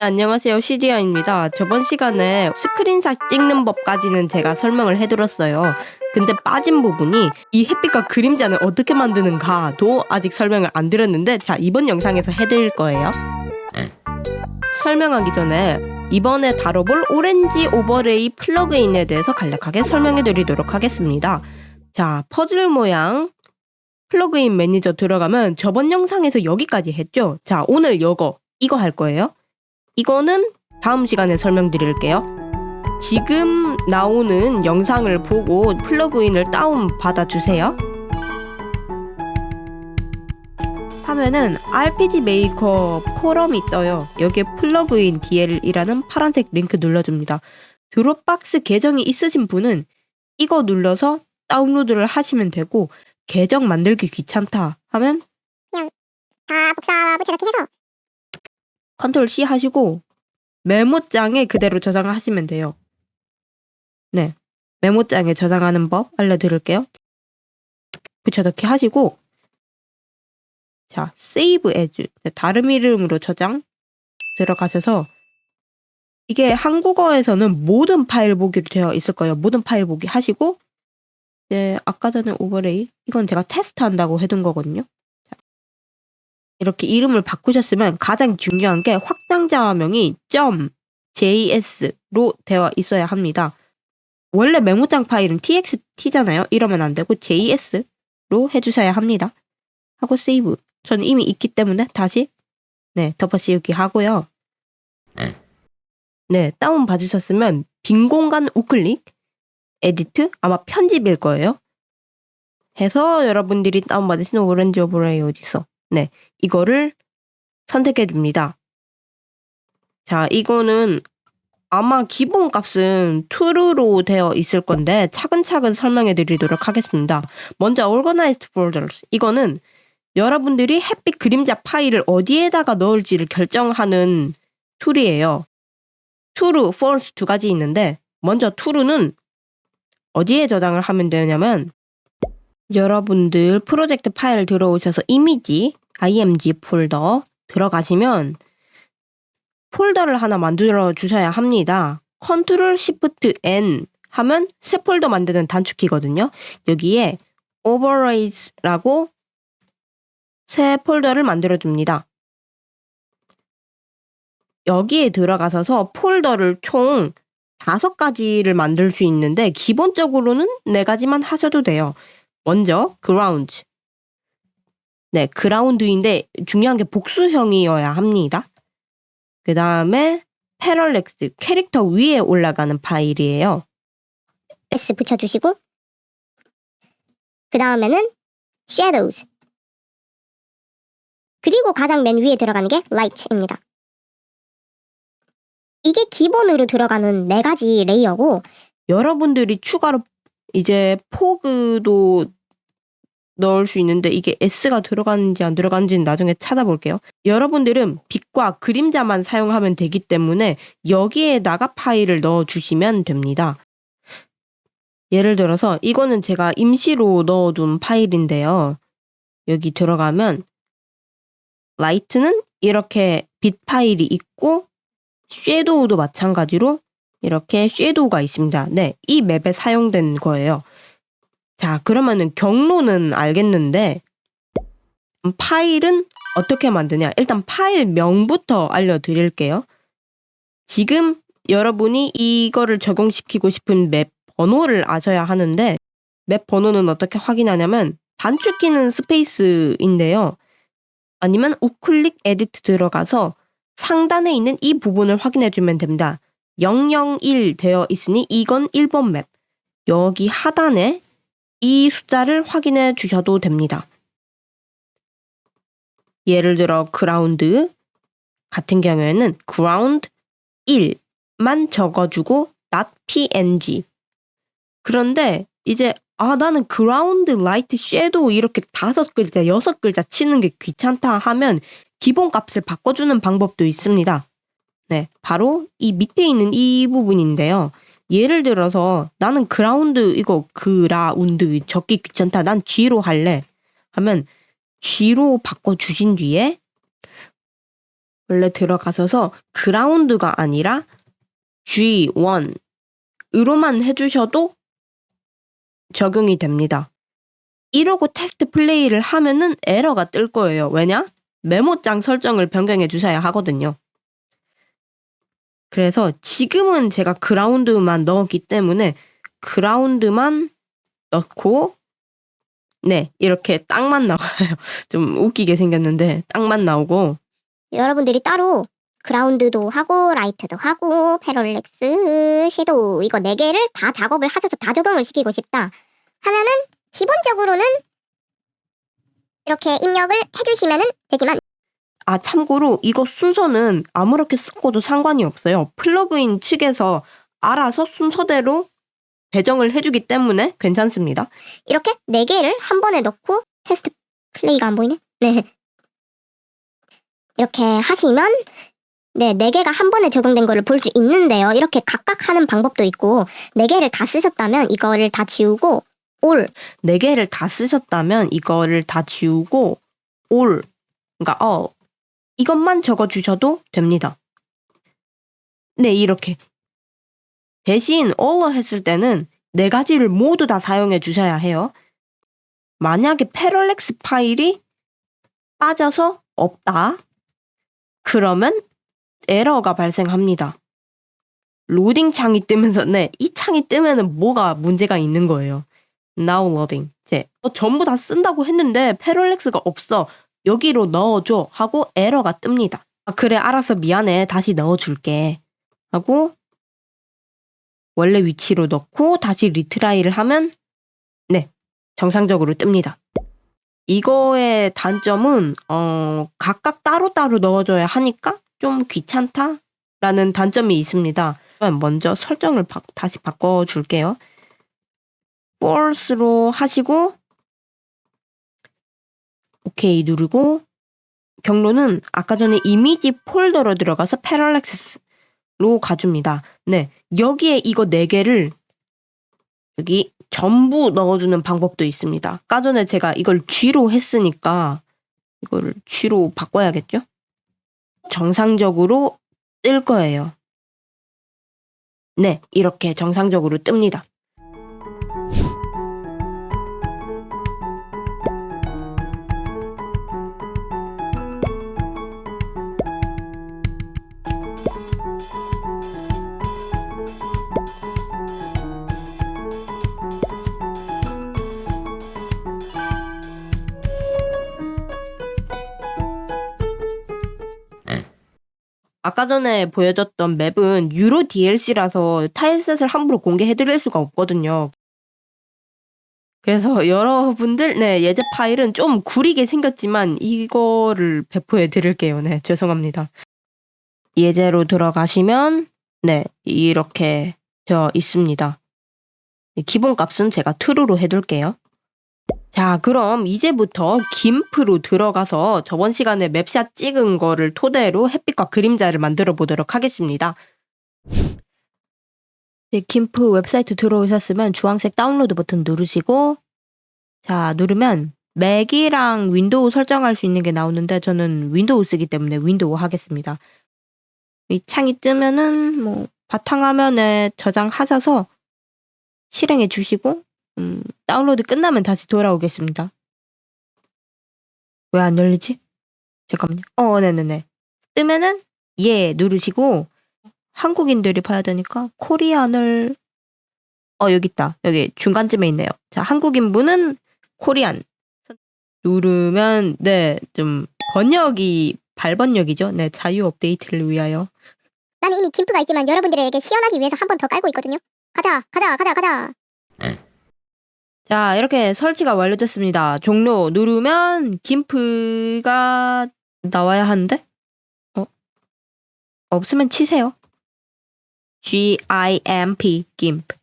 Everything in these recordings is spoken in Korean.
안녕하세요. CGI입니다. 저번 시간에 스크린샷 찍는 법까지는 제가 설명을 해드렸어요. 근데 빠진 부분이 이 햇빛과 그림자는 어떻게 만드는가도 아직 설명을 안 드렸는데, 자, 이번 영상에서 해드릴 거예요. 설명하기 전에 이번에 다뤄볼 오렌지 오버레이 플러그인에 대해서 간략하게 설명해 드리도록 하겠습니다. 자, 퍼즐 모양 플러그인 매니저 들어가면 저번 영상에서 여기까지 했죠? 자, 오늘 이거 할 거예요. 이거는 다음 시간에 설명드릴게요. 지금 나오는 영상을 보고 플러그인을 다운 받아주세요. 하면은 RPG 메이커 포럼이 떠요. 여기에 플러그인 DL이라는 파란색 링크 눌러줍니다. 드롭박스 계정이 있으신 분은 이거 눌러서 다운로드를 하시면 되고, 계정 만들기 귀찮다 하면 그냥 다 복사 붙여넣기 해서 컨트롤 C 하시고 메모장에 그대로 저장하시면 돼요. 네, 메모장에 저장하는 법 알려드릴게요. 붙여넣기 하시고, 자, Save as 다른 이름으로 저장 들어가셔서, 이게 한국어에서는 모든 파일 보기로 되어 있을 거예요. 모든 파일 보기 하시고, 아까 전에 오버레이 이건 제가 테스트 한다고 해둔 거거든요. 자, 이렇게 이름을 바꾸셨으면 가장 중요한 게 확장자명이 .js로 되어 있어야 합니다. 원래 메모장 파일은 txt잖아요. 이러면 안 되고 js로 해주셔야 합니다. 하고 세이브. 저는 이미 있기 때문에 다시 덮어씌우기 하고요. 네, 다운 받으셨으면 빈 공간 우클릭, 에디트, 아마 편집일 거예요. 해서 여러분들이 다운받으신 오렌지 오버레이 어딨어? 네, 이거를 선택해 줍니다. 자, 이거는 아마 기본 값은 true로 되어 있을 건데 차근차근 설명해 드리도록 하겠습니다. 먼저 organized folders. 이거는 여러분들이 햇빛 그림자 파일을 어디에다가 넣을지를 결정하는 툴이에요. true, false 두 가지 있는데, 먼저 true는 어디에 저장을 하면 되냐면, 여러분들 프로젝트 파일 들어오셔서 이미지, img 폴더 들어가시면 폴더를 하나 만들어 주셔야 합니다. 컨트롤 시프트 N 하면 새 폴더 만드는 단축키거든요. 여기에 overlays라고 새 폴더를 만들어 줍니다. 여기에 들어가셔서 폴더를 총 5가지를 만들 수 있는데, 기본적으로는 4가지만 하셔도 돼요. 먼저 ground. 네, 그라운드인데 중요한 게 복수형이어야 합니다. 그 다음에 parallax, 캐릭터 위에 올라가는 파일이에요. S 붙여주시고 그 다음에는 shadows, 그리고 가장 맨 위에 들어가는 게 light입니다. 이게 기본으로 들어가는 4가지 레이어고, 여러분들이 추가로 이제 포그도 넣을 수 있는데 이게 S가 들어가는지 안 들어가는지는 나중에 찾아볼게요. 여러분들은 빛과 그림자만 사용하면 되기 때문에 여기에다가 파일을 넣어주시면 됩니다. 예를 들어서 이거는 제가 임시로 넣어둔 파일인데요. 여기 들어가면 라이트는 이렇게 빛 파일이 있고, 섀도우도 마찬가지로 이렇게 섀도우가 있습니다. 네, 이 맵에 사용된 거예요. 자, 그러면은 경로는 알겠는데 파일은 어떻게 만드냐? 일단 파일명부터 알려드릴게요. 지금 여러분이 이거를 적용시키고 싶은 맵 번호를 아셔야 하는데, 맵 번호는 어떻게 확인하냐면 단축키는 스페이스인데요. 아니면 우클릭 에디트 들어가서 상단에 있는 이 부분을 확인해 주면 됩니다. 001 되어 있으니 이건 1번 맵. 여기 하단에 이 숫자를 확인해 주셔도 됩니다. 예를 들어 그라운드 같은 경우에는 ground 1만 적어주고 .png. 그런데 이제 나는 ground light shadow 이렇게 5글자, 6글자 치는 게 귀찮다 하면 기본 값을 바꿔주는 방법도 있습니다. 네, 바로 이 밑에 있는 이 부분인데요. 예를 들어서 나는 그라운드 적기 귀찮다, 난 G로 할래 하면 G로 바꿔주신 뒤에 원래 들어가셔서 그라운드가 아니라 G1으로만 해주셔도 적용이 됩니다. 이러고 테스트 플레이를 하면은 에러가 뜰 거예요. 왜냐? 메모장 설정을 변경해 주셔야 하거든요. 그래서 지금은 제가 그라운드만 넣었기 때문에 그라운드만 넣고 네, 이렇게 딱만 나와요. 좀 웃기게 생겼는데 딱만 나오고 여러분들이 따로 그라운드도 하고 라이트도 하고 패럴렉스, 섀도우 이거 4개를 다 작업을 하셔서 다 적용을 시키고 싶다 하면은 기본적으로는 이렇게 입력을 해주시면 되지만 참고로 이거 순서는 아무렇게 섞어도 상관이 없어요. 플러그인 측에서 알아서 순서대로 배정을 해주기 때문에 괜찮습니다. 이렇게 4개를 한 번에 넣고 테스트 플레이가 안 보이네? 네. 이렇게 하시면 네, 4개가 한 번에 적용된 거를 볼 수 있는데요. 이렇게 각각 하는 방법도 있고 4개를 다 쓰셨다면 이거를 다 지우고 all 4개를 다 쓰셨다면 이거를 다 지우고 all, 그러니까 all 이것만 적어주셔도 됩니다. 네, 이렇게. 대신 all 했을 때는 4가지를 모두 다 사용해 주셔야 해요. 만약에 패럴렉스 파일이 빠져서 없다. 그러면 에러가 발생합니다. 로딩 창이 뜨면서 이 창이 뜨면은 뭐가 문제가 있는 거예요. Now loading. 전부 다 쓴다고 했는데 패럴렉스가 없어. 여기로 넣어줘 하고 에러가 뜹니다. 그래 알았어 미안해 다시 넣어줄게 하고 원래 위치로 넣고 다시 리트라이를 하면 네 정상적으로 뜹니다. 이거의 단점은 각각 따로따로 넣어줘야 하니까 좀 귀찮다라는 단점이 있습니다. 먼저 설정을 다시 바꿔줄게요. false로 하시고 오케이 누르고 경로는 아까 전에 이미지 폴더로 들어가서 패럴렉스로 가줍니다. 네, 여기에 이거 4개를 여기 전부 넣어주는 방법도 있습니다. 아까 전에 제가 이걸 G로 했으니까 이거를 G로 바꿔야겠죠? 정상적으로 뜰 거예요. 네, 이렇게 정상적으로 뜹니다. 아까 전에 보여줬던 맵은 유로 DLC라서 타일셋을 함부로 공개해드릴 수가 없거든요. 그래서 여러분들 예제 파일은 좀 구리게 생겼지만 이거를 배포해드릴게요. 네, 죄송합니다. 예제로 들어가시면 이렇게 되어 있습니다. 기본값은 제가 true로 해둘게요. 자, 그럼 이제부터 김프로 들어가서 저번 시간에 맵샷 찍은 거를 토대로 햇빛과 그림자를 만들어 보도록 하겠습니다. 김프 웹사이트 들어오셨으면 주황색 다운로드 버튼 누르시고 자, 누르면 맥이랑 윈도우 설정할 수 있는 게 나오는데 저는 윈도우 쓰기 때문에 윈도우 하겠습니다. 이 창이 뜨면은 바탕화면에 저장하셔서 실행해 주시고 다운로드 끝나면 다시 돌아오겠습니다. 왜 안 열리지? 잠깐만요. 네네네. 뜨면은 누르시고 한국인들이 봐야 되니까 코리안을 여기 있다. 여기 중간쯤에 있네요. 자, 한국인분은 코리안 누르면 좀 번역이 발번역이죠. 네, 자유 업데이트를 위하여. 나는 이미 김프가 있지만 여러분들에게 시연하기 위해서 한 번 더 깔고 있거든요. 가자. 자, 이렇게 설치가 완료됐습니다. 종료 누르면 김프가 나와야 하는데? 없으면 치세요. GIMP, GIMP.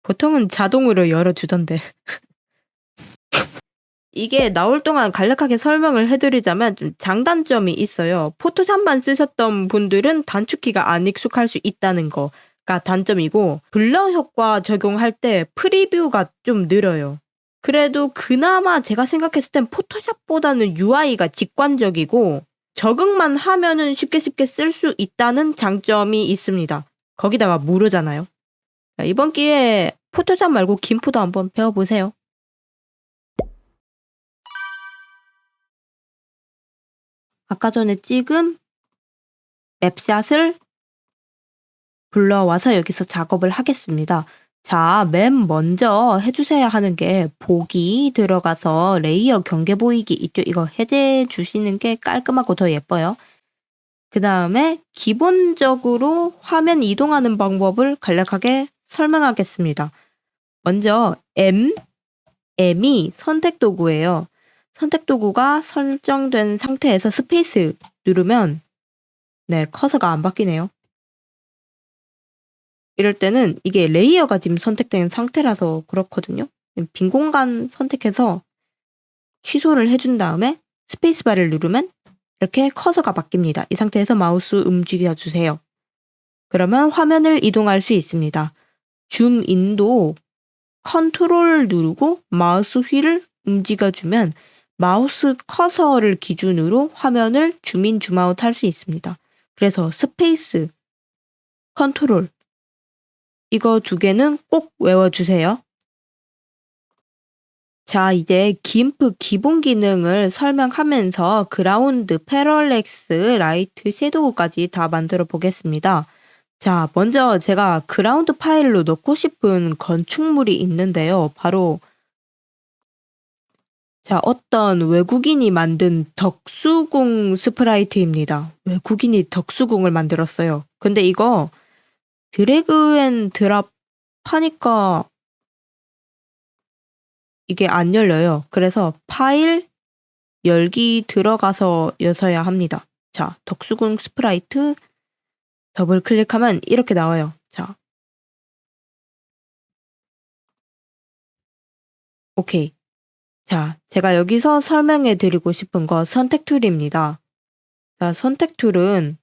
보통은 자동으로 열어주던데. 이게 나올 동안 간략하게 설명을 해드리자면 좀 장단점이 있어요. 포토샵만 쓰셨던 분들은 단축키가 안 익숙할 수 있다는 거가 단점이고 블러 효과 적용할 때 프리뷰가 좀 느려요. 그래도 그나마 제가 생각했을 땐 포토샵보다는 UI가 직관적이고 적응만 하면은 쉽게 쓸 수 있다는 장점이 있습니다. 거기다가 무료잖아요. 자, 이번 기회에 포토샵 말고 김포도 한번 배워보세요. 아까 전에 찍은 맵샷을 불러와서 여기서 작업을 하겠습니다. 자, 맨 먼저 해주셔야 하는 게 보기 들어가서 레이어 경계 보이기 있죠? 이거 해제해 주시는 게 깔끔하고 더 예뻐요. 그 다음에 기본적으로 화면 이동하는 방법을 간략하게 설명하겠습니다. 먼저 M이 선택 도구예요. 선택 도구가 설정된 상태에서 스페이스 누르면 네, 커서가 안 바뀌네요. 이럴 때는 이게 레이어가 지금 선택된 상태라서 그렇거든요. 빈 공간 선택해서 취소를 해준 다음에 스페이스바를 누르면 이렇게 커서가 바뀝니다. 이 상태에서 마우스 움직여주세요. 그러면 화면을 이동할 수 있습니다. 줌인도 컨트롤 누르고 마우스 휠을 움직여주면 마우스 커서를 기준으로 화면을 줌인 줌아웃 할 수 있습니다. 그래서 스페이스, 컨트롤 이거 두 개는 꼭 외워주세요. 자, 이제 GIMP 기본 기능을 설명하면서 그라운드, 패럴렉스, 라이트, 섀도우까지 다 만들어 보겠습니다. 자, 먼저 제가 그라운드 파일로 넣고 싶은 건축물이 있는데요. 바로 자, 어떤 외국인이 만든 덕수궁 스프라이트입니다. 외국인이 덕수궁을 만들었어요. 근데 이거 드래그 앤 드랍 하니까 이게 안 열려요. 그래서 파일 열기 들어가서 여서야 합니다. 자, 덕수궁 스프라이트 더블 클릭하면 이렇게 나와요. 자, 오케이. 자, 제가 여기서 설명해 드리고 싶은 거 선택 툴입니다. 자, 선택 툴은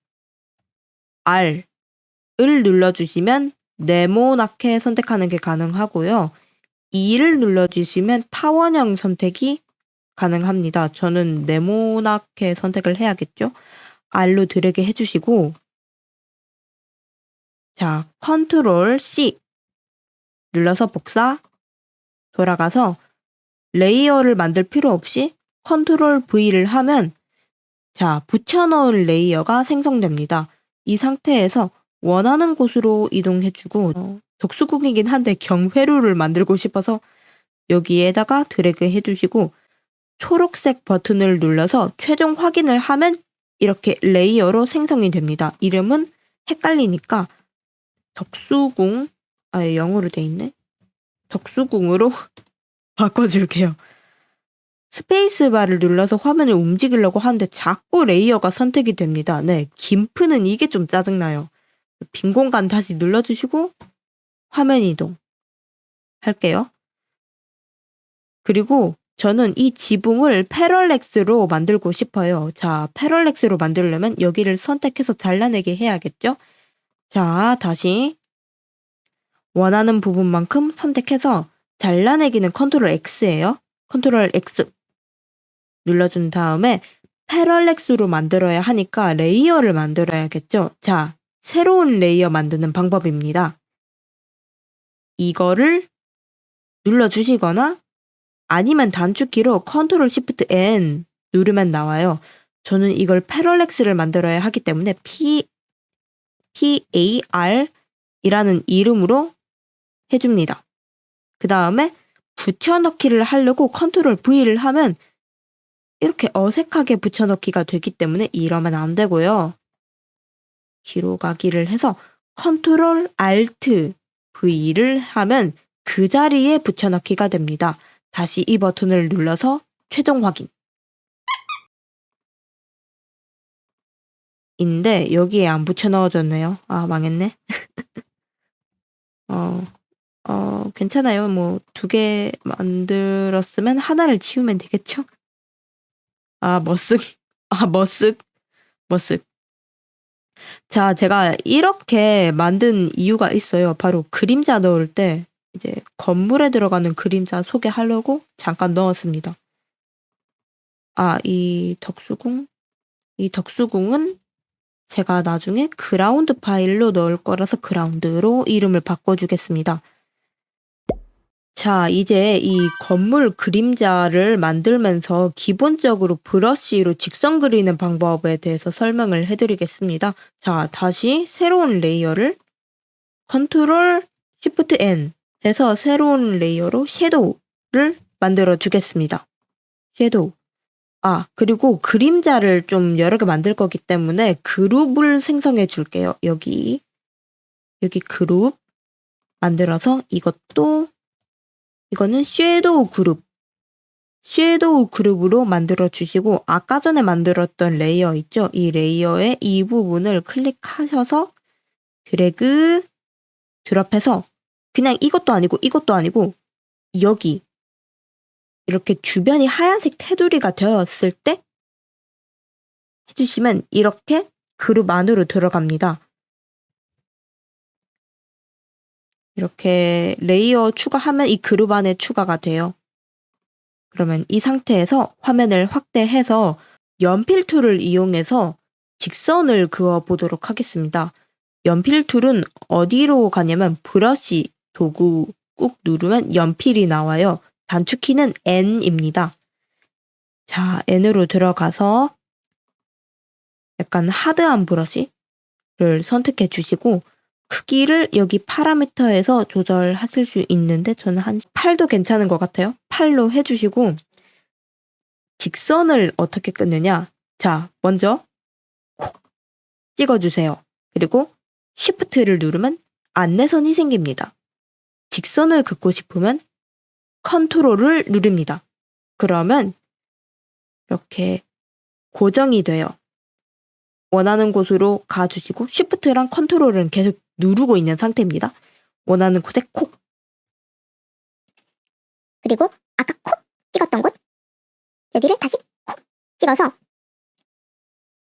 R을 눌러주시면 네모나게 선택하는 게 가능하고요. E를 눌러주시면 타원형 선택이 가능합니다. 저는 네모나게 선택을 해야겠죠? R로 드래그 해주시고 자, 컨트롤 C 눌러서 복사 돌아가서 레이어를 만들 필요 없이 컨트롤 V를 하면 자, 붙여넣은 레이어가 생성됩니다. 이 상태에서 원하는 곳으로 이동해주고 덕수궁이긴 한데 경회로를 만들고 싶어서 여기에다가 드래그 해주시고 초록색 버튼을 눌러서 최종 확인을 하면 이렇게 레이어로 생성이 됩니다. 이름은 헷갈리니까 덕수궁 영어로 돼 있네. 덕수궁으로 바꿔줄게요. 스페이스바를 눌러서 화면을 움직이려고 하는데 자꾸 레이어가 선택이 됩니다. 네, 김프는 이게 좀 짜증나요. 빈 공간 다시 눌러주시고 화면 이동 할게요. 그리고 저는 이 지붕을 패럴렉스로 만들고 싶어요. 자, 패럴렉스로 만들려면 여기를 선택해서 잘라내게 해야겠죠? 자, 다시 원하는 부분만큼 선택해서 잘라내기는 컨트롤 X예요. 컨트롤 X 눌러준 다음에 패럴렉스로 만들어야 하니까 레이어를 만들어야겠죠. 자, 새로운 레이어 만드는 방법입니다. 이거를 눌러주시거나 아니면 단축키로 컨트롤 시프트 N 누르면 나와요. 저는 이걸 패럴렉스를 만들어야 하기 때문에 PAR 이라는 이름으로 해줍니다. 그 다음에 붙여넣기를 하려고 컨트롤 V를 하면 이렇게 어색하게 붙여넣기가 되기 때문에 이러면 안 되고요. 뒤로 가기를 해서 컨트롤 Alt V를 하면 그 자리에 붙여넣기가 됩니다. 다시 이 버튼을 눌러서 최종 확인. 인데 여기에 안 붙여 넣어졌네요. 아, 망했네. 괜찮아요. 뭐 2개 만들었으면 하나를 치우면 되겠죠? 아, 머쓱. 자, 제가 이렇게 만든 이유가 있어요. 바로 그림자 넣을 때 이제 건물에 들어가는 그림자 소개하려고 잠깐 넣었습니다. 아, 이 덕수궁 이 덕수궁은 제가 나중에 그라운드 파일로 넣을 거라서 그라운드로 이름을 바꿔주겠습니다. 자, 이제 이 건물 그림자를 만들면서 기본적으로 브러쉬로 직선 그리는 방법에 대해서 설명을 해드리겠습니다. 자, 다시 새로운 레이어를 컨트롤 쉬프트 N 해서 새로운 레이어로 섀도우를 만들어 주겠습니다. 섀도우. 그리고 그림자를 좀 여러 개 만들 거기 때문에 그룹을 생성해 줄게요. 여기 그룹 만들어서 이거는 섀도우 그룹으로 만들어 주시고, 아까 전에 만들었던 레이어 있죠? 이 레이어의 이 부분을 클릭하셔서 드래그 드롭해서 그냥 이것도 아니고 여기 이렇게 주변이 하얀색 테두리가 되었을 때 해주시면 이렇게 그룹 안으로 들어갑니다. 이렇게 레이어 추가하면 이 그룹 안에 추가가 돼요. 그러면 이 상태에서 화면을 확대해서 연필 툴을 이용해서 직선을 그어 보도록 하겠습니다. 연필 툴은 어디로 가냐면 브러쉬 도구 꾹 누르면 연필이 나와요. 단축키는 N입니다. 자, N으로 들어가서 약간 하드한 브러쉬를 선택해 주시고, 크기를 여기 파라미터에서 조절하실 수 있는데 저는 한 8도 괜찮은 것 같아요. 8로 해주시고, 직선을 어떻게 끊느냐. 자, 먼저 콕 찍어주세요. 그리고 쉬프트를 누르면 안내선이 생깁니다. 직선을 긋고 싶으면 컨트롤을 누릅니다. 그러면 이렇게 고정이 돼요. 원하는 곳으로 가주시고 쉬프트랑 컨트롤은 계속 누르고 있는 상태입니다. 원하는 곳에 콕. 그리고 아까 콕 찍었던 곳 여기를 다시 콕 찍어서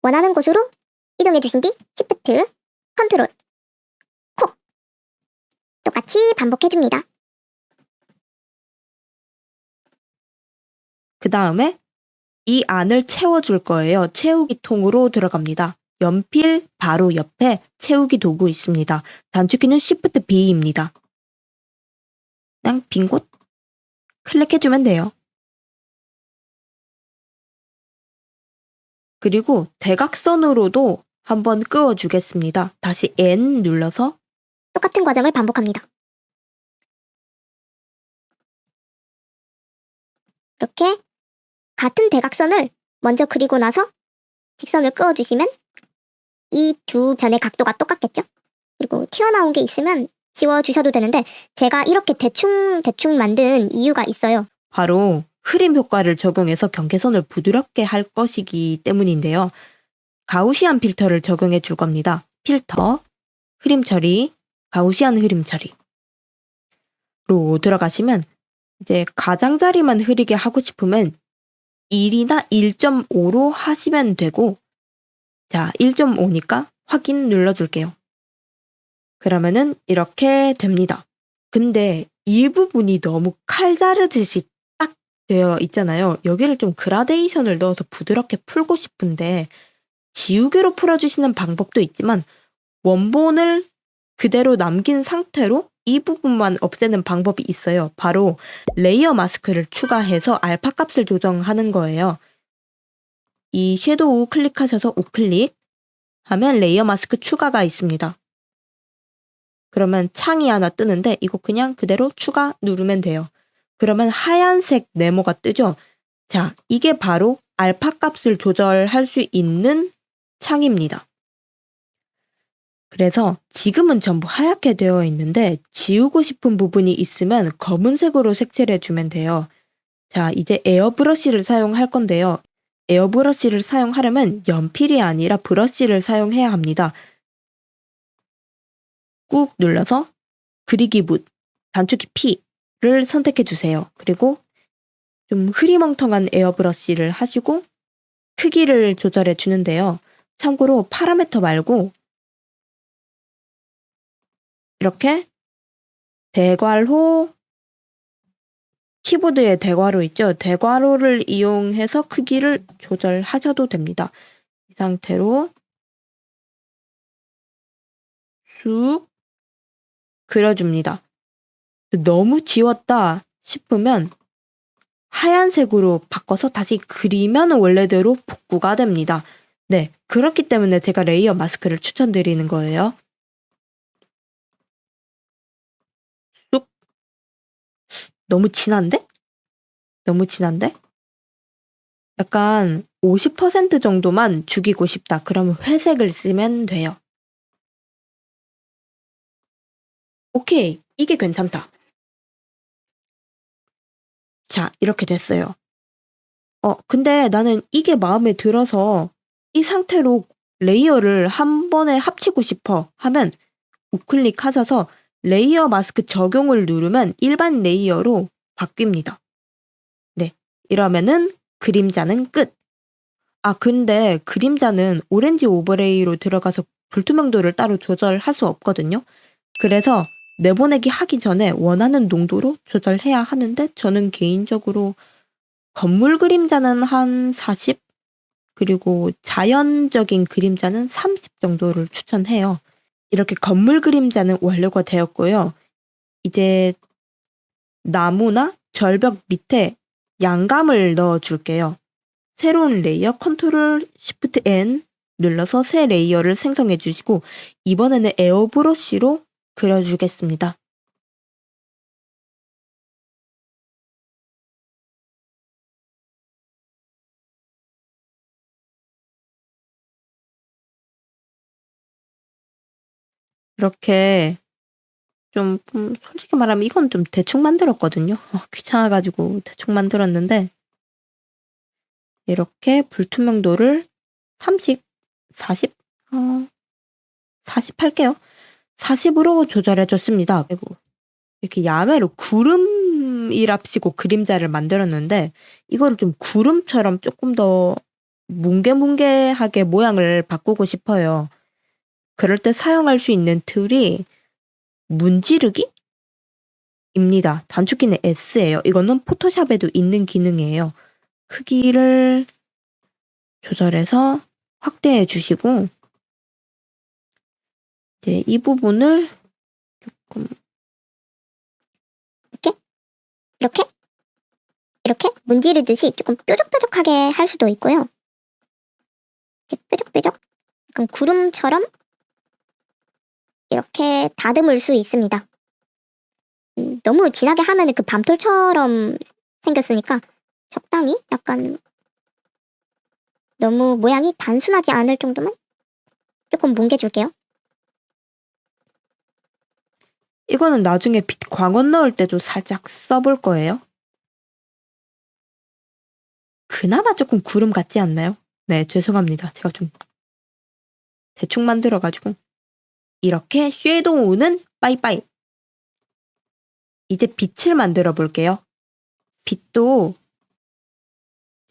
원하는 곳으로 이동해 주신 뒤 쉬프트, 컨트롤, 콕 똑같이 반복해 줍니다. 그 다음에 이 안을 채워줄 거예요. 채우기 통으로 들어갑니다. 연필 바로 옆에 채우기 도구 있습니다. 단축키는 Shift B입니다. 그냥 빈 곳 클릭해주면 돼요. 그리고 대각선으로도 한번 그어주겠습니다. 다시 N 눌러서 똑같은 과정을 반복합니다. 이렇게 같은 대각선을 먼저 그리고 나서 직선을 그어주시면 이 두 변의 각도가 똑같겠죠? 그리고 튀어나온 게 있으면 지워주셔도 되는데 제가 이렇게 대충 만든 이유가 있어요. 바로 흐림 효과를 적용해서 경계선을 부드럽게 할 것이기 때문인데요. 가우시안 필터를 적용해 줄 겁니다. 필터, 흐림 처리, 가우시안 흐림 처리로 들어가시면 이제 가장자리만 흐리게 하고 싶으면 1이나 1.5로 하시면 되고, 자, 1.5니까 확인 눌러줄게요. 그러면은 이렇게 됩니다. 근데 이 부분이 너무 칼 자르듯이 딱 되어 있잖아요. 여기를 좀 그라데이션을 넣어서 부드럽게 풀고 싶은데 지우개로 풀어주시는 방법도 있지만 원본을 그대로 남긴 상태로 이 부분만 없애는 방법이 있어요. 바로 레이어 마스크를 추가해서 알파 값을 조정하는 거예요. 이 섀도우 클릭하셔서 우클릭 하면 레이어 마스크 추가가 있습니다. 그러면 창이 하나 뜨는데 이거 그냥 그대로 추가 누르면 돼요. 그러면 하얀색 네모가 뜨죠? 자, 이게 바로 알파 값을 조절할 수 있는 창입니다. 그래서 지금은 전부 하얗게 되어 있는데 지우고 싶은 부분이 있으면 검은색으로 색칠해 주면 돼요. 자, 이제 에어브러쉬를 사용할 건데요. 에어브러쉬를 사용하려면 연필이 아니라 브러쉬를 사용해야 합니다. 꾹 눌러서 그리기 붓, 단축키 P를 선택해 주세요. 그리고 좀 흐리멍텅한 에어브러쉬를 하시고 크기를 조절해 주는데요. 참고로 파라미터 말고 이렇게 대괄호, 키보드에 대괄호 있죠? 대괄호를 이용해서 크기를 조절하셔도 됩니다. 이 상태로 쑥 그려줍니다. 너무 지웠다 싶으면 하얀색으로 바꿔서 다시 그리면 원래대로 복구가 됩니다. 네, 그렇기 때문에 제가 레이어 마스크를 추천드리는 거예요. 쑥. 너무 진한데? 너무 진한데? 약간 50% 정도만 죽이고 싶다. 그러면 회색을 쓰면 돼요. 오케이, 이게 괜찮다. 자, 이렇게 됐어요. 근데 나는 이게 마음에 들어서 이 상태로 레이어를 한 번에 합치고 싶어 하면 우클릭 하셔서 레이어 마스크 적용을 누르면 일반 레이어로 바뀝니다. 네, 이러면은 그림자는 끝. 근데 그림자는 오렌지 오버레이로 들어가서 불투명도를 따로 조절할 수 없거든요. 그래서 내보내기 하기 전에 원하는 농도로 조절해야 하는데 저는 개인적으로 건물 그림자는 한 40, 그리고 자연적인 그림자는 30 정도를 추천해요. 이렇게 건물 그림자는 완료가 되었고요. 이제 나무나 절벽 밑에 양감을 넣어줄게요. 새로운 레이어 컨트롤 Shift N 눌러서 새 레이어를 생성해 주시고 이번에는 에어브러쉬로 그려주겠습니다. 이렇게 좀 솔직히 말하면 이건 좀 대충 만들었거든요. 귀찮아가지고 대충 만들었는데 이렇게 불투명도를 30, 40, 40 할게요. 40으로 조절해줬습니다. 그리고 이렇게 야매로 구름이랍시고 그림자를 만들었는데 이거를 좀 구름처럼 조금 더 뭉게뭉게하게 모양을 바꾸고 싶어요. 그럴 때 사용할 수 있는 툴이 문지르기입니다. 단축키는 S예요. 이거는 포토샵에도 있는 기능이에요. 크기를 조절해서 확대해 주시고 이제 이 부분을 조금 이렇게 문지르듯이 조금 뾰족뾰족하게 할 수도 있고요. 이렇게 뾰족뾰족 약간 구름처럼 이렇게 다듬을 수 있습니다. 너무 진하게 하면 그 밤톨처럼 생겼으니까 적당히 약간 너무 모양이 단순하지 않을 정도만 조금 뭉개줄게요. 이거는 나중에 빛 광원 넣을 때도 살짝 써볼 거예요. 그나마 조금 구름 같지 않나요? 네, 죄송합니다. 제가 좀 대충 만들어가지고 이렇게 쉐도우는 빠이빠이. 이제 빛을 만들어 볼게요. 빛도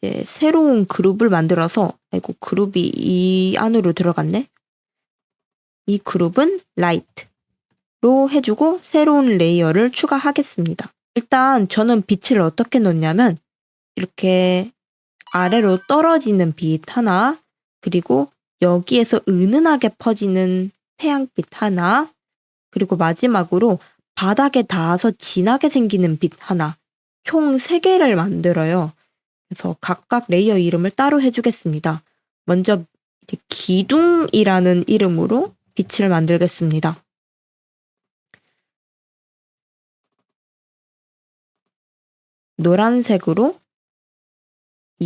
이제 새로운 그룹을 만들어서 아이고 그룹이 이 안으로 들어갔네. 이 그룹은 라이트로 해주고 새로운 레이어를 추가하겠습니다. 일단 저는 빛을 어떻게 넣냐면 이렇게 아래로 떨어지는 빛 하나, 그리고 여기에서 은은하게 퍼지는 태양빛 하나, 그리고 마지막으로 바닥에 닿아서 진하게 생기는 빛 하나, 총 3개를 만들어요. 그래서 각각 레이어 이름을 따로 해주겠습니다. 먼저 기둥이라는 이름으로 빛을 만들겠습니다. 노란색으로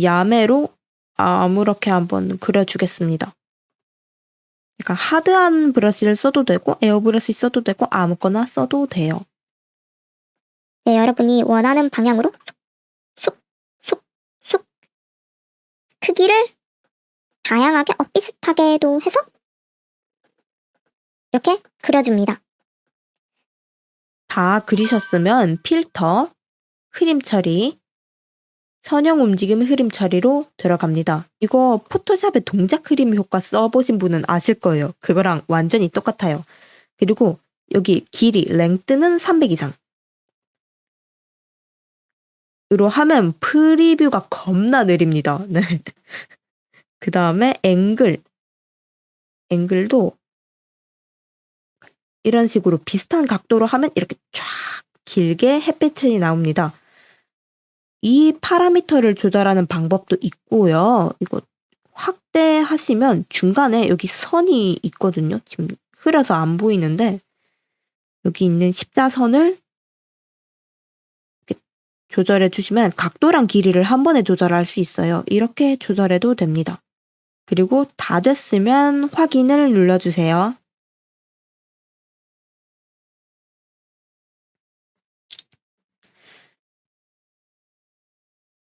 야매로 아무렇게 한번 그려주겠습니다. 그러니까 하드한 브러쉬를 써도 되고 에어브러쉬 써도 되고 아무거나 써도 돼요. 네, 여러분이 원하는 방향으로 쑥 크기를 다양하게 비슷하게도 해서 이렇게 그려줍니다. 다 그리셨으면 필터, 흐림 처리, 선형 움직임 흐림 처리로 들어갑니다. 이거 포토샵의 동작 흐림 효과 써보신 분은 아실 거예요. 그거랑 완전히 똑같아요. 그리고 여기 길이, 랭스는 300 이상. 으로 하면 프리뷰가 겁나 느립니다. 네. 그 다음에 앵글도 이런 식으로 비슷한 각도로 하면 이렇게 쫙 길게 햇빛이 나옵니다. 이 파라미터를 조절하는 방법도 있고요. 이거 확대하시면 중간에 여기 선이 있거든요. 지금 흐려서 안 보이는데 여기 있는 십자선을 이렇게 조절해 주시면 각도랑 길이를 한 번에 조절할 수 있어요. 이렇게 조절해도 됩니다. 그리고 다 됐으면 확인을 눌러주세요.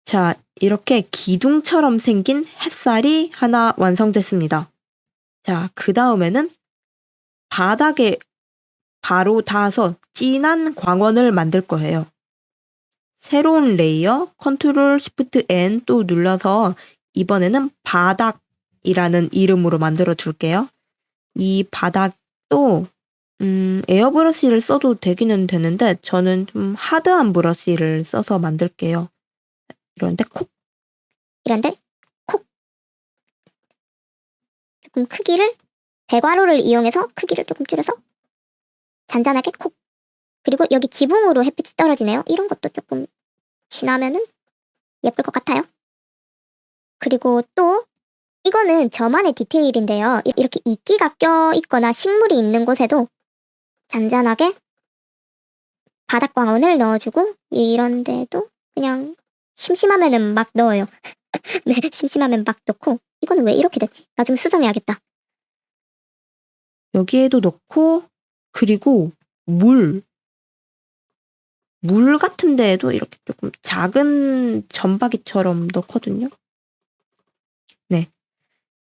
자, 이렇게 기둥처럼 생긴 햇살이 하나 완성됐습니다. 자, 그 다음에는 바닥에 바로 닿아서 진한 광원을 만들 거예요. 새로운 레이어, 컨트롤 시프트 N 또 눌러서 이번에는 바닥이라는 이름으로 만들어 줄게요. 이 바닥도 에어브러쉬를 써도 되기는 되는데 저는 좀 하드한 브러쉬를 써서 만들게요. 이런데 콕. 이런데 콕. 조금 크기를 대괄호를 이용해서 크기를 조금 줄여서 잔잔하게 콕. 그리고 여기 지붕으로 햇빛이 떨어지네요. 이런 것도 조금 진하면은 예쁠 것 같아요. 그리고 또 이거는 저만의 디테일인데요. 이렇게 이끼가 껴있거나 식물이 있는 곳에도 잔잔하게 바닥 광원을 넣어주고 이런 데도 그냥 심심하면은 막 넣어요. 네, 심심하면 막 넣고 이거는 왜 이렇게 됐지? 나중에 수정해야겠다. 여기에도 넣고 그리고 물 같은 데에도 이렇게 조금 작은 점박이처럼 넣거든요. 네,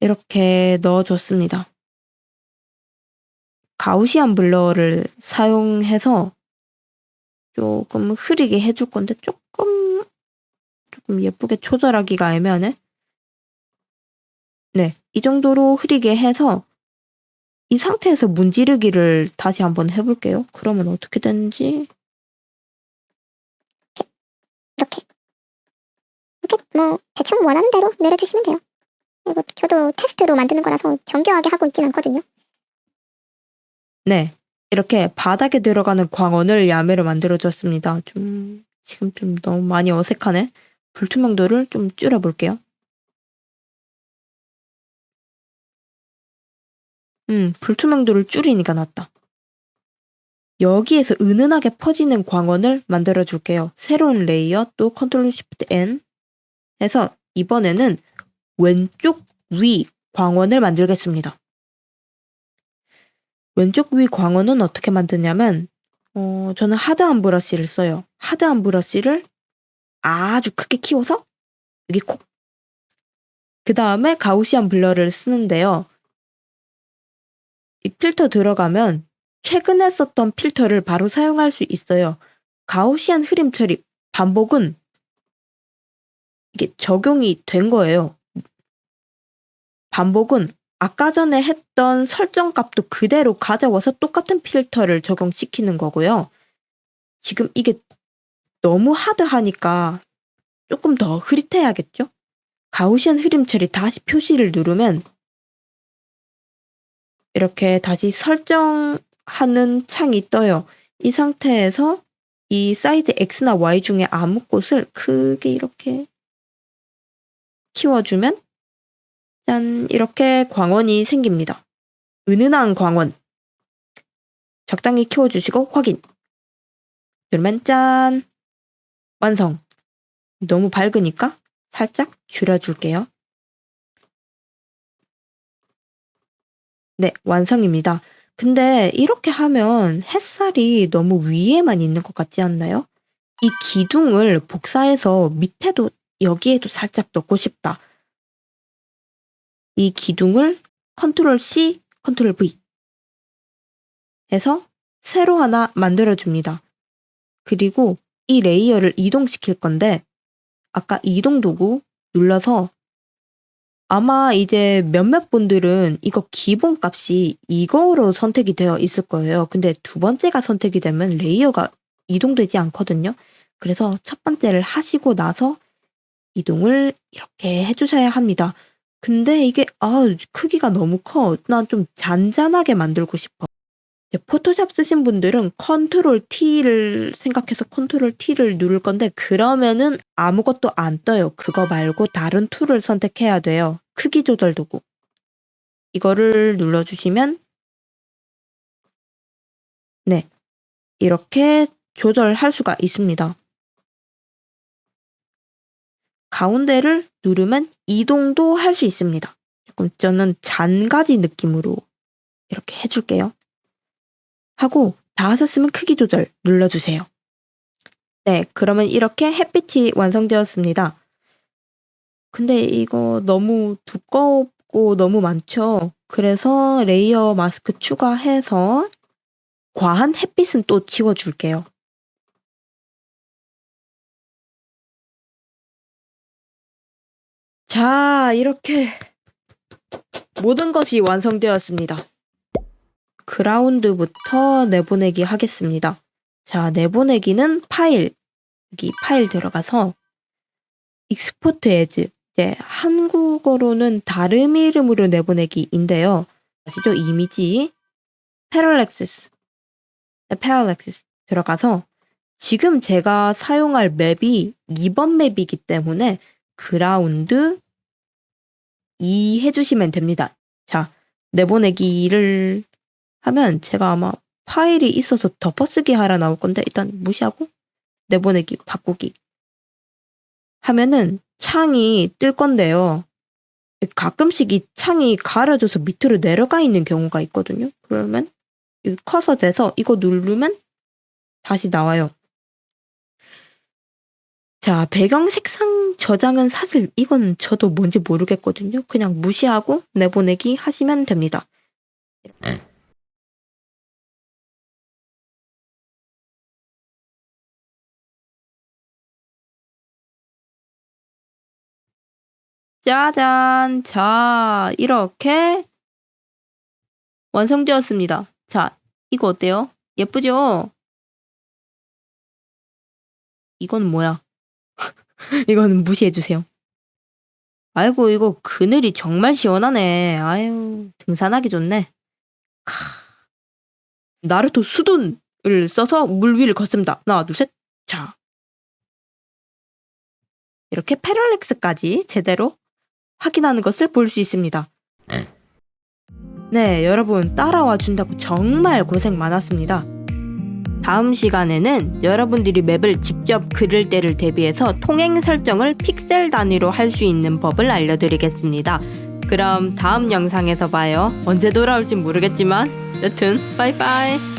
이렇게 넣어줬습니다. 가우시안 블러를 사용해서 조금 흐리게 해줄 건데 조금 예쁘게 조절하기가 애매하네. 네, 이 정도로 흐리게 해서 이 상태에서 문지르기를 다시 한번 해볼게요. 그러면 어떻게 되는지. 이렇게 뭐 대충 원하는 대로 내려주시면 돼요. 이거 저도 테스트로 만드는 거라서 정교하게 하고 있진 않거든요. 네, 이렇게 바닥에 들어가는 광원을 야매로 만들어줬습니다. 지금 좀 너무 많이 어색하네. 불투명도를 좀 줄여볼게요. 불투명도를 줄이니까 낫다. 여기에서 은은하게 퍼지는 광원을 만들어줄게요. 새로운 레이어 또 컨트롤 시프트 N 해서 이번에는 왼쪽 위 광원을 만들겠습니다. 왼쪽 위 광원은 어떻게 만드냐면 저는 하드한 브러쉬를 써요. 하드한 브러쉬를 아주 크게 키워서 여기 콕. 그 다음에 가우시안 블러를 쓰는데요. 이 필터 들어가면 최근에 썼던 필터를 바로 사용할 수 있어요. 가우시안 흐림 처리 반복은 이게 적용이 된 거예요. 반복은 아까 전에 했던 설정 값도 그대로 가져와서 똑같은 필터를 적용시키는 거고요. 지금 이게 너무 하드하니까 조금 더 흐릿해야겠죠? 가우시안 흐림 처리 다시 표시를 누르면 이렇게 다시 설정하는 창이 떠요. 이 상태에서 이 사이즈 X나 Y 중에 아무 곳을 크게 이렇게 키워주면 짠, 이렇게 광원이 생깁니다. 은은한 광원. 적당히 키워주시고 확인. 그러면 짠, 완성. 너무 밝으니까 살짝 줄여줄게요. 네, 완성입니다. 근데 이렇게 하면 햇살이 너무 위에만 있는 것 같지 않나요? 이 기둥을 복사해서 밑에도 여기에도 살짝 넣고 싶다. 이 기둥을 컨트롤 C, 컨트롤 V 해서 새로 하나 만들어줍니다. 그리고 이 레이어를 이동시킬 건데 아까 이동 도구 눌러서 아마 이제 몇몇 분들은 이거 기본 값이 이거로 선택이 되어 있을 거예요. 근데 두 번째가 선택이 되면 레이어가 이동되지 않거든요. 그래서 첫 번째를 하시고 나서 이동을 이렇게 해주셔야 합니다. 근데 이게 크기가 너무 커. 난 좀 잔잔하게 만들고 싶어. 이제 포토샵 쓰신 분들은 컨트롤 T를 생각해서 컨트롤 T를 누를 건데 그러면은 아무것도 안 떠요. 그거 말고 다른 툴을 선택해야 돼요. 크기 조절 도구. 이거를 눌러주시면 네, 이렇게 조절할 수가 있습니다. 가운데를 누르면 이동도 할 수 있습니다. 조금 저는 잔가지 느낌으로 이렇게 해줄게요. 하고 다 하셨으면 크기 조절 눌러주세요. 네, 그러면 이렇게 햇빛이 완성되었습니다. 근데 이거 너무 두껍고 너무 많죠? 그래서 레이어 마스크 추가해서 과한 햇빛은 또 지워줄게요. 자, 이렇게 모든 것이 완성되었습니다. 그라운드부터 내보내기 하겠습니다. 자, 내보내기는 파일, 여기 파일 들어가서 익스포트 에즈, 이제 한국어로는 다른 이름으로 내보내기인데요. 아시죠? 이미지, 패럴렉시스 들어가서 지금 제가 사용할 맵이 2번 맵이기 때문에 그라운드 2 해주시면 됩니다. 자, 내보내기를 하면 제가 아마 파일이 있어서 덮어쓰기 하라 나올 건데 일단 무시하고 내보내기 바꾸기 하면은 창이 뜰 건데요. 가끔씩 이 창이 가려져서 밑으로 내려가 있는 경우가 있거든요. 그러면 이 커서 돼서 이거 누르면 다시 나와요. 자, 배경 색상 저장은 사실 이건 저도 뭔지 모르겠거든요. 그냥 무시하고 내보내기 하시면 됩니다. 짜잔! 자, 이렇게 완성되었습니다. 자, 이거 어때요? 예쁘죠? 이건 뭐야? 이거는 무시해주세요. 아이고, 이거 그늘이 정말 시원하네. 아유, 등산하기 좋네. 나루토 수둔을 써서 물 위를 걷습니다. 하나, 둘, 셋. 자. 이렇게 패럴렉스까지 제대로 확인하는 것을 볼 수 있습니다. 네, 여러분 따라와 준다고 정말 고생 많았습니다. 다음 시간에는 여러분들이 맵을 직접 그릴 때를 대비해서 통행 설정을 픽셀 단위로 할 수 있는 법을 알려드리겠습니다. 그럼 다음 영상에서 봐요. 언제 돌아올진 모르겠지만 여튼 빠이빠이.